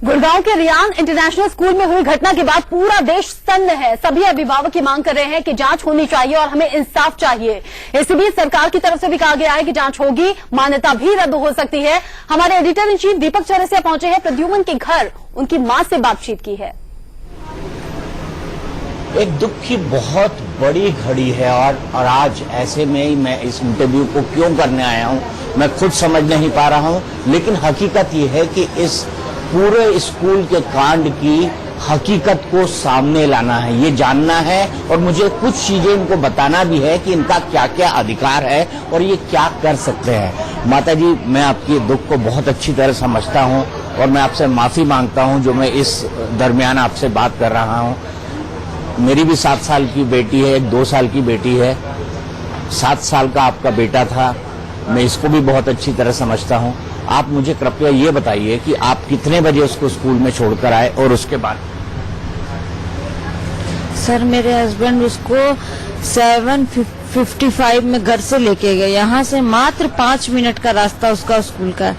गुड़गांव के Riyan international school में हुई घटना के बाद पूरा देश सन्न है। सभी अभिभावक ये मांग कर रहे हैं कि जांच होनी चाहिए और हमें इंसाफ चाहिए। इसी बीच सरकार की तरफ से भी कहा गया है कि जांच होगी, मान्यता भी रद्द हो सकती है। हमारे एडिटर इन चीफ दीपक चौरसिया पहुंचे हैं प्रद्युमन के घर, उनकी मां से बातचीत की है। एक दुख की बहुत बड़ी घड़ी है और आज ऐसे में ही मैं इस इंटरव्यू को क्यों करने आया हूं, मैं खुद समझ नहीं पा रहा हूं। लेकिन हकीकत यह है कि इस पूरे स्कूल के कांड की हकीकत को सामने लाना है, ये जानना है और मुझे कुछ चीजें इनको बताना भी है कि इनका क्या क्या अधिकार है और ये क्या कर सकते हैं। माता जी, मैं आपकी दुख को बहुत अच्छी तरह समझता हूं और मैं आपसे माफी मांगता हूं जो मैं इस दरमियान आपसे बात कर रहा हूं। मेरी भी 7 साल की बेटी है, एक 2 साल की बेटी है, 7 साल का आपका बेटा था, मैं इसको भी बहुत अच्छी तरह समझता हूं। आप मुझे कृपया ये बताइए कि आप कितने बजे उसको स्कूल में छोड़कर आए और उसके बाद? सर, मेरे हस्बैंड उसको 7:55 में घर से लेके गए। यहाँ से मात्र 5 मिनट का रास्ता उसका स्कूल का है।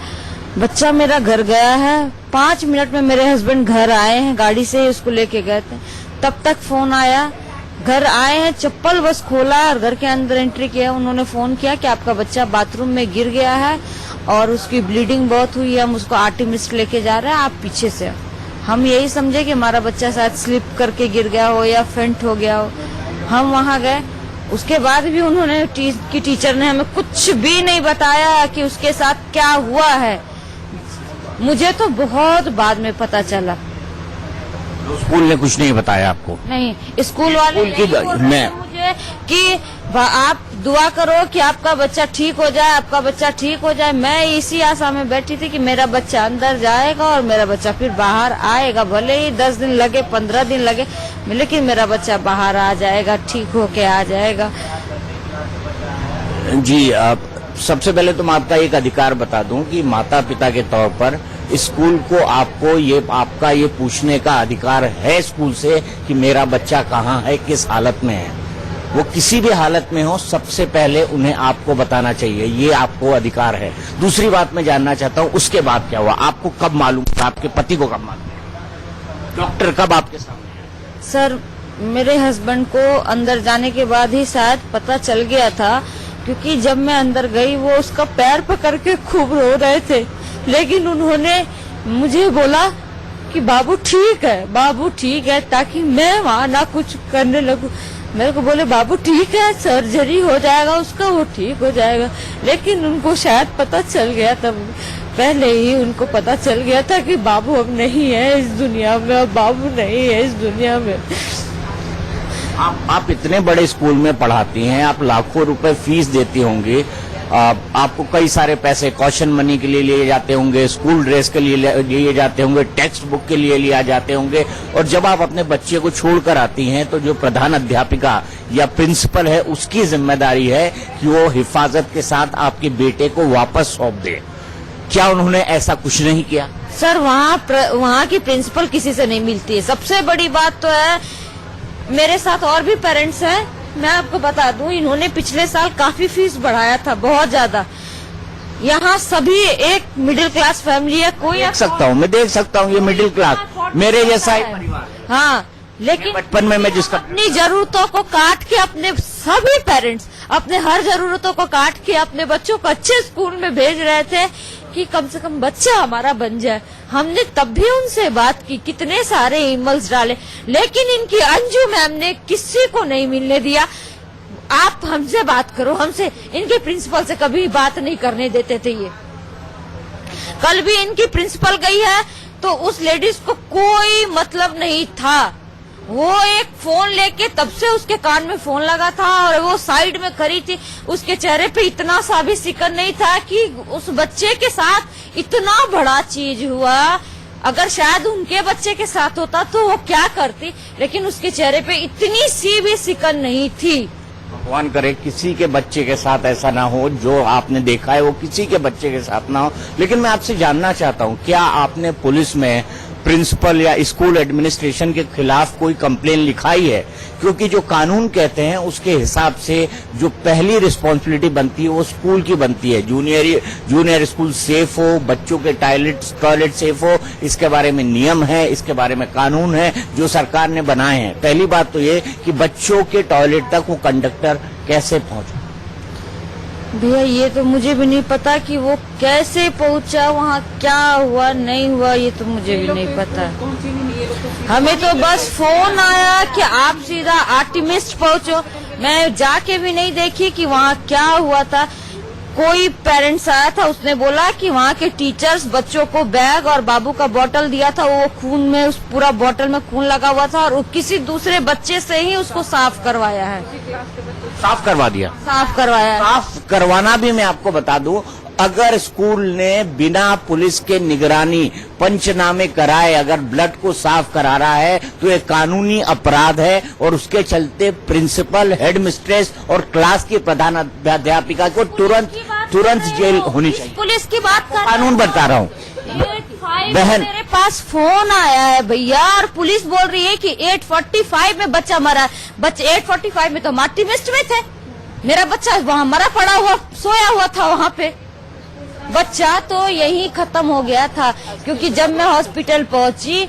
बच्चा मेरा घर गया है, 5 मिनट में मेरे हस्बैंड घर आए हैं, गाड़ी से उसको लेके गए थे। तब तक फोन आया, घर आए हैं, चप्पल बस खोला और घर के अंदर एंट्री किया। उन्होंने फोन किया कि आपका बच्चा बाथरूम में गिर गया है और उसकी ब्लीडिंग बहुत हुई है, हम उसको आर्टिमिस्ट लेके जा रहे हैं, आप पीछे से। हम यही समझे कि हमारा बच्चा शायद स्लिप करके गिर गया हो या फेंट हो गया हो। हम वहां गए, उसके बाद भी उन्होंने टीचर ने हमें कुछ भी नहीं बताया कि उसके साथ क्या हुआ है। मुझे तो बहुत बाद में पता चला। स्कूल ने कुछ नहीं बताया आपको? नहीं, स्कूल वाले मैं मुझे कि आप दुआ करो कि आपका बच्चा ठीक हो जाए, आपका बच्चा ठीक हो जाए। मैं इसी आशा में बैठी थी कि मेरा बच्चा अंदर जाएगा और मेरा बच्चा फिर बाहर आएगा, भले ही 10 दिन लगे, 15 दिन लगे, लेकिन मेरा बच्चा बाहर आ जाएगा, ठीक होके आ जाएगा। जी, सबसे पहले तो मैं आपका एक अधिकार बता दूं कि माता पिता के तौर पर स्कूल को आपका ये पूछने का अधिकार है स्कूल से कि मेरा बच्चा कहाँ है, किस हालत में है। वो किसी भी हालत में हो, सबसे पहले उन्हें आपको बताना चाहिए, ये आपको अधिकार है। दूसरी बात मैं जानना चाहता हूँ, उसके बाद क्या हुआ? आपको कब मालूम था? आपके पति को कब मालूम? डॉक्टर कब आपके सामने? सर, मेरे हस्बैंड को अंदर जाने के बाद ही शायद पता चल गया था, क्योंकि जब मैं अंदर गई वो उसका पैर पकड़ के खूब रो रहे थे। लेकिन उन्होंने मुझे बोला कि बाबू ठीक है, बाबू ठीक है, ताकि मैं वहाँ ना कुछ करने लगूं। मेरे को बोले बाबू ठीक है, सर्जरी हो जाएगा उसका, वो ठीक हो जाएगा। लेकिन उनको शायद पता चल गया था, पहले ही उनको पता चल गया था कि बाबू अब नहीं है इस दुनिया में, अब बाबू नहीं है इस दुनिया में। आप इतने बड़े स्कूल में पढ़ाती हैं, आप लाखों रुपए फीस देती होंगी, आपको कई सारे पैसे कॉशन मनी के लिए लिए जाते होंगे, स्कूल ड्रेस के लिए लिए जाते होंगे, टेक्स्ट बुक के लिए लिया जाते होंगे, और जब आप अपने बच्चे को छोड़कर आती हैं तो जो प्रधान अध्यापिका या प्रिंसिपल है उसकी जिम्मेदारी है कि वो हिफाजत के साथ आपके बेटे को वापस सौंप दे। क्या उन्होंने ऐसा कुछ नहीं किया? सर, वहाँ की प्रिंसिपल किसी से नहीं मिलती है। सबसे बड़ी बात तो है, मेरे साथ और भी पेरेंट्स हैं, मैं आपको बता दूं, इन्होंने पिछले साल काफी फीस बढ़ाया था, बहुत ज्यादा। यहाँ सभी एक मिडिल क्लास फैमिली है, कोई देख सकता हूँ, मैं देख सकता हूँ, ये मिडिल क्लास मेरे जैसा ही परिवार। हाँ, लेकिन बचपन में मैं जिसका अपनी जरूरतों को काट के, अपने सभी पेरेंट्स अपने हर जरूरतों को काट के अपने बच्चों को अच्छे स्कूल में भेज रहे थे कि कम से कम बच्चा हमारा बन जाए। हमने तब भी उनसे बात की, कितने सारे ईमेल्स डाले, लेकिन इनकी अंजू मैम ने किसी को नहीं मिलने दिया। आप हमसे बात करो, हमसे, इनके प्रिंसिपल से कभी बात नहीं करने देते थे ये। कल भी इनकी प्रिंसिपल गई है तो उस लेडीज को कोई मतलब नहीं था। वो एक फोन लेके तब से उसके कान में फोन लगा था और वो साइड में खड़ी थी, उसके चेहरे पे इतना सा भी सिकन नहीं था कि उस बच्चे के साथ इतना बड़ा चीज हुआ। अगर शायद उनके बच्चे के साथ होता तो वो क्या करती, लेकिन उसके चेहरे पे इतनी सी भी सिकन नहीं थी। भगवान करे किसी के बच्चे के साथ ऐसा ना हो, जो आपने देखा है वो किसी के बच्चे के साथ ना हो। लेकिन मैं आपसे जानना चाहता हूँ, क्या आपने पुलिस में प्रिंसिपल या स्कूल एडमिनिस्ट्रेशन के खिलाफ कोई कंप्लेन लिखाई है, क्योंकि जो कानून कहते हैं उसके हिसाब से जो पहली रिस्पॉन्सिबिलिटी बनती है वो स्कूल की बनती है। जूनियर स्कूल सेफ हो, बच्चों के टॉयलेट सेफ हो, इसके बारे में नियम है, इसके बारे में कानून है जो सरकार ने बनाए हैं। पहली बात तो ये कि बच्चों के टॉयलेट तक वो कंडक्टर कैसे पहुंचा। भैया ये तो मुझे भी नहीं पता कि वो कैसे पहुंचा, वहाँ क्या हुआ नहीं हुआ, ये तो मुझे भी नहीं पता। हमें तो बस फोन आया कि आप सीधा आर्टिमिस्ट पहुंचो। मैं जाके भी नहीं देखी कि वहाँ क्या हुआ था। कोई पेरेंट्स आया था, उसने बोला कि वहाँ के टीचर्स बच्चों को बैग और बाबू का बोतल दिया था, वो खून में, उस पूरा बोतल में खून लगा हुआ था और किसी दूसरे बच्चे से ही उसको साफ करवाया है। साफ करवा दिया? साफ करवाया। साफ करवाना भी मैं आपको बता दूं, अगर स्कूल ने बिना पुलिस के निगरानी पंचनामे कराए अगर ब्लड को साफ करा रहा है तो ये कानूनी अपराध है और उसके चलते प्रिंसिपल, हेडमिस्ट्रेस और क्लास की प्रधानाध्यापिका को तुरंत जेल होनी चाहिए। पुलिस की बात कर, कानून बता रहा हूँ बहन। मेरे पास फोन आया है भैया और पुलिस बोल रही है कि 8:45 में बच्चा मरा। बच्चे 8:45 में तो आर्टिमिस्ट में थे, मेरा बच्चा वहाँ मरा पड़ा हुआ, सोया हुआ था वहाँ पे। बच्चा तो यही खत्म हो गया था, क्योंकि जब मैं हॉस्पिटल पहुंची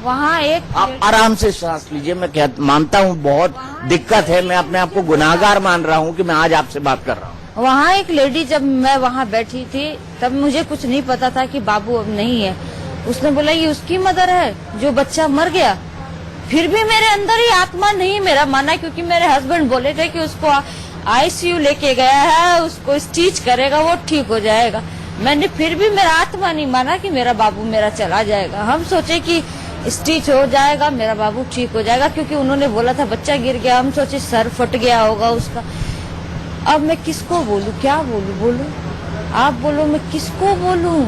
वहाँ एक, आप आराम से सांस लीजिए। मैं मानता हूँ बहुत दिक्कत है, मैं अपने आप को गुनाहगार मान रहा हूँ कि मैं आज आपसे बात कर रहा हूँ। वहाँ एक लेडी, जब मैं वहाँ बैठी थी तब मुझे कुछ नहीं पता था कि बाबू अब नहीं है। उसने बोला ये उसकी मदर है जो बच्चा मर गया। फिर भी मेरे अंदर ही आत्मा नहीं मेरा माना, क्योंकि मेरे हस्बैंड बोले थे कि उसको ICU लेके गया है, उसको स्टिच करेगा, वो ठीक हो जाएगा। मैंने फिर भी मेरा आत्मा नहीं माना कि मेरा बाबू मेरा चला जाएगा। हम सोचे कि स्टिच हो जाएगा, मेरा बाबू ठीक हो जाएगा, क्योंकि उन्होंने बोला था बच्चा गिर गया। हम सोचे सर फट गया होगा उसका। अब मैं किसको बोलूं, क्या बोलूं? आप बोलो, मैं किसको बोलूं?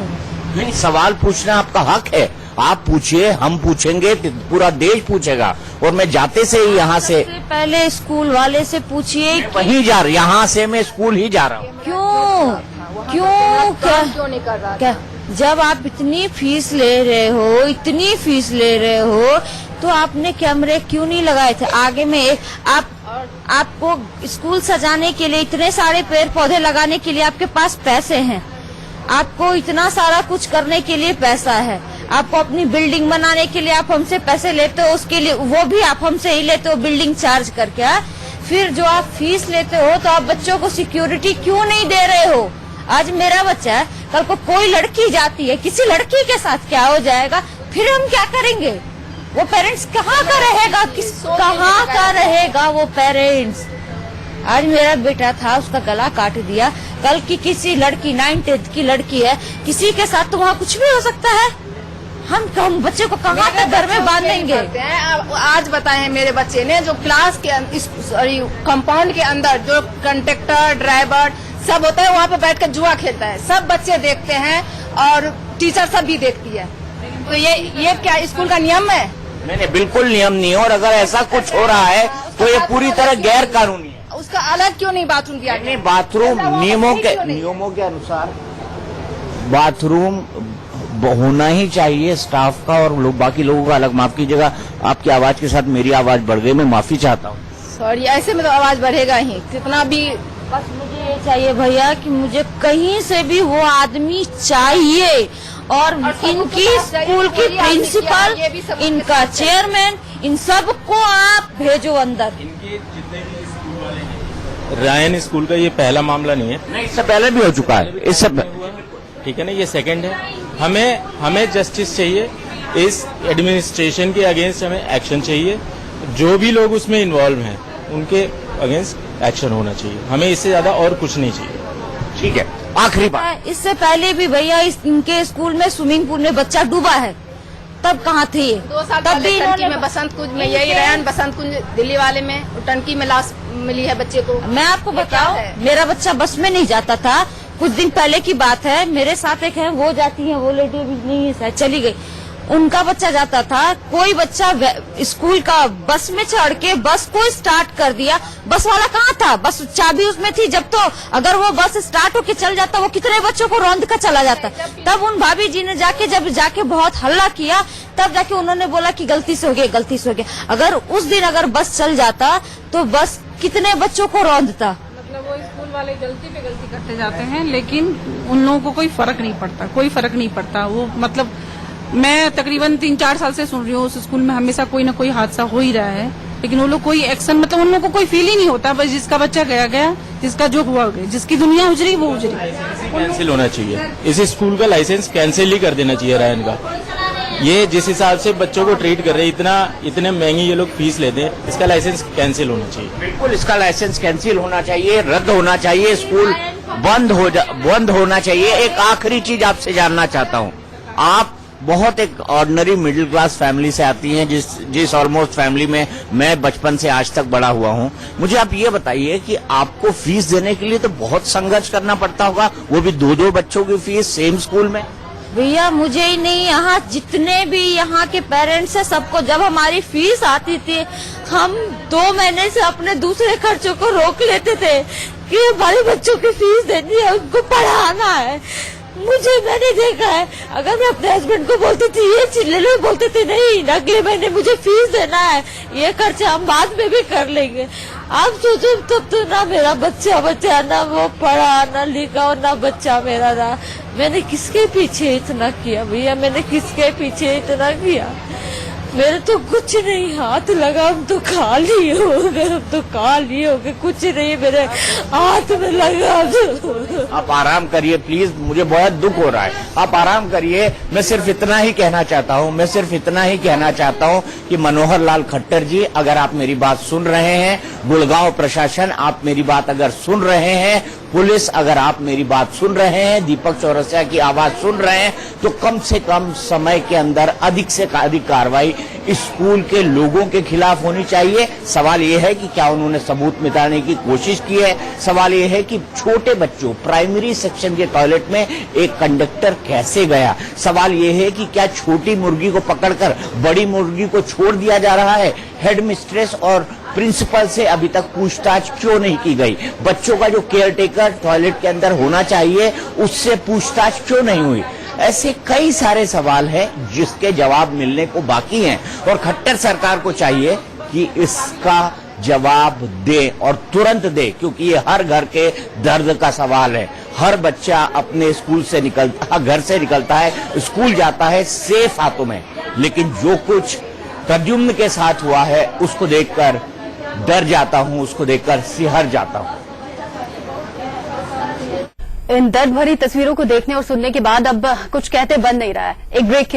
नहीं, सवाल पूछना आपका हक है, आप पूछिए, हम पूछेंगे, पूरा देश पूछेगा। और मैं जाते से ही यहाँ से पहले स्कूल वाले से पूछिए। वहीं जा रहा, यहाँ से मैं स्कूल ही जा रहा हूँ। क्यों नहीं कर रहा? क्या जब आप इतनी फीस ले रहे हो तो आपने कैमरे क्यों नहीं लगाए थे आगे में? आपको स्कूल सजाने के लिए इतने सारे पेड़ पौधे लगाने के लिए आपके पास पैसे हैं, आपको इतना सारा कुछ करने के लिए पैसा है, आपको अपनी बिल्डिंग बनाने के लिए आप हमसे पैसे लेते हो, उसके लिए वो भी आप हमसे ही लेते हो बिल्डिंग चार्ज करके। फिर जो आप फीस लेते हो तो आप बच्चों को सिक्योरिटी क्यों नहीं दे रहे हो? आज मेरा बच्चा है, कल को कोई लड़की जाती है, किसी लड़की के साथ क्या हो जाएगा, फिर हम क्या करेंगे? वो पेरेंट्स कहाँ का रहेगा, कहाँ का रहेगा वो पेरेंट्स? आज मेरा बेटा था, उसका गला काट दिया, कल की किसी लड़की 9th की लड़की है, किसी के साथ तो वहाँ कुछ भी हो सकता है। हम बच्चे को कहाँ तक घर में बांधेंगे? आज बताएं, मेरे बच्चे ने जो क्लास के कंपाउंड के अंदर जो कंडक्टर, ड्राइवर सब होता है, वहाँ पे बैठ कर जुआ खेलता है, सब बच्चे देखते हैं और टीचर सब भी देखती है। तो ये क्या स्कूल का नियम है? नहीं, बिल्कुल नियम नहीं है। और अगर ऐसा कुछ हो रहा है तो ये पूरी तरह गैर कानूनी है। उसका अलग क्यों नहीं बाथरूम दिया? नहीं, बाथरूम नियमों के अनुसार बाथरूम होना ही चाहिए स्टाफ का और बाकी लोगों का अलग। माफ कीजिएगा, आपकी आवाज के साथ मेरी आवाज बढ़ गई, मैं माफी चाहता हूँ। सॉरी, ऐसे में तो आवाज बढ़ेगा ही, कितना भी। बस मुझे ये चाहिए भैया कि मुझे कहीं से भी वो आदमी चाहिए और इनकी स्कूल की प्रिंसिपल, इनका चेयरमैन, इन सबको आप भेजो अंदर। रायन स्कूल का ये पहला मामला नहीं है, नहीं, इससे पहले भी हो चुका है। इससे ठीक है ना, ये सेकंड है। हमें जस्टिस चाहिए, इस एडमिनिस्ट्रेशन के अगेंस्ट हमें एक्शन चाहिए। जो भी लोग उसमें इन्वॉल्व हैं उनके अगेंस्ट एक्शन होना चाहिए, हमें इससे ज्यादा और कुछ नहीं चाहिए। ठीक है, आखिरी बात, इससे पहले भी भैया इनके स्कूल में स्विमिंग पूल में बच्चा डूबा है, तब कहाँ थे? 2 साल पहले टंकी में, बसंत कुंज में, यही रैन बसंत कुंज दिल्ली वाले में टंकी में लाश मिली है बच्चे को। मैं आपको बताऊं, मेरा बच्चा बस में नहीं जाता था, कुछ दिन पहले की बात है। मेरे साथ एक है, वो जाती है, वो लेडी भी नहीं है शायद, चली गई। उनका बच्चा जाता था, कोई बच्चा स्कूल का बस में चढ़ के बस को स्टार्ट कर दिया, बस वाला कहाँ था, बस चाबी उसमें थी, जब तो अगर वो बस स्टार्ट होके चल जाता वो कितने बच्चों को रौंद कर चला जाता। तब उन भाभी जी ने जाके बहुत हल्ला किया, तब जाके उन्होंने बोला कि गलती से हो गया, गलती से हो गया। अगर उस दिन अगर बस चल जाता तो बस कितने बच्चों को रौंदता। मतलब वो स्कूल वाले गलती पे गलती करते जाते हैं, लेकिन उन लोगों को कोई फर्क नहीं पड़ता, कोई फर्क नहीं पड़ता। वो मतलब मैं तकरीबन 3-4 साल से सुन रही हूँ, उस स्कूल में हमेशा कोई ना कोई हादसा हो ही रहा है, लेकिन वो लोग कोई एक्शन, मतलब उन लोगों को कोई फील ही नहीं होता। बस जिसका बच्चा गया गया, जिसका जो हुआ गया, जिसकी दुनिया उजरी वो उजरी। कैंसिल होना चाहिए, इस स्कूल का लाइसेंस कैंसिल ही कर देना चाहिए रायन का। ये जिस हिसाब से बच्चों को ट्रीट कर रहे हैं, इतने महंगी ये लोग फीस लेते हैं, इसका लाइसेंस कैंसिल होना चाहिए। बिल्कुल इसका लाइसेंस कैंसिल होना चाहिए, रद्द होना चाहिए, स्कूल बंद होना चाहिए। एक आखिरी चीज आपसे जानना चाहता हूँ, आप बहुत एक ऑर्डिनरी मिडिल क्लास फैमिली से आती हैं, जिस ऑलमोस्ट फैमिली में मैं बचपन से आज तक बड़ा हुआ हूँ। मुझे आप ये बताइए कि आपको फीस देने के लिए तो बहुत संघर्ष करना पड़ता होगा, वो भी 2-2 बच्चों की फीस सेम स्कूल में। भैया मुझे ही नहीं, यहाँ जितने भी यहाँ के पेरेंट्स हैं सबको, जब हमारी फीस आती थी हम 2 महीने से अपने दूसरे खर्चों को रोक लेते थे कि हमारे बच्चों की फीस देनी है, उनको पढ़ाना है। मैंने देखा है, अगर मैं अपने हस्बैंड को बोलती थी ये चीज ले लो, बोलते थे नहीं अगले महीने मुझे फीस देना है, ये खर्चा हम बाद में भी कर लेंगे। आप सोचो तो ना मेरा बच्चा ना वो पढ़ा ना लिखा और ना बच्चा मेरा रहा। मैंने किसके पीछे इतना किया भैया, मैंने किसके पीछे इतना किया? मेरे तो कुछ नहीं हाथ लगा, हम तो खाली हो गए, कुछ नहीं मेरे हाथ में लगा। आप आराम करिए प्लीज, मुझे बहुत दुख हो रहा है, आप आराम करिए। मैं सिर्फ इतना ही कहना चाहता हूँ कि मनोहर लाल खट्टर जी, अगर आप मेरी बात सुन रहे हैं, गुड़गांव प्रशासन आप मेरी बात अगर सुन रहे हैं, पुलिस अगर आप मेरी बात सुन रहे हैं, दीपक चौरसिया की आवाज सुन रहे हैं, तो कम से कम समय के अंदर अधिक से अधिक कार्रवाई इस स्कूल के लोगों के खिलाफ होनी चाहिए। सवाल ये है कि क्या उन्होंने सबूत मिटाने की कोशिश की है? सवाल ये है कि छोटे बच्चों प्राइमरी सेक्शन के टॉयलेट में एक कंडक्टर कैसे गया? सवाल ये है कि क्या छोटी मुर्गी को पकड़कर बड़ी मुर्गी को छोड़ दिया जा रहा है? हेड मिस्ट्रेस और प्रिंसिपल से अभी तक पूछताछ क्यों नहीं की गई? बच्चों का जो केयरटेकर टॉयलेट के अंदर होना चाहिए उससे पूछताछ क्यों नहीं हुई? ऐसे कई सारे सवाल हैं जिसके जवाब मिलने को बाकी हैं और खट्टर सरकार को चाहिए कि इसका जवाब दे और तुरंत दे, क्योंकि ये हर घर के दर्द का सवाल है। हर बच्चा अपने घर से निकलता है, स्कूल जाता है सेफ हाथों में, लेकिन जो कुछ प्रद्युम्न के साथ हुआ है उसको देखकर डर जाता हूं, उसको देखकर सिहर जाता हूं। इन दर्द भरी तस्वीरों को देखने और सुनने के बाद अब कुछ कहते बन नहीं रहा है। एक ब्रेक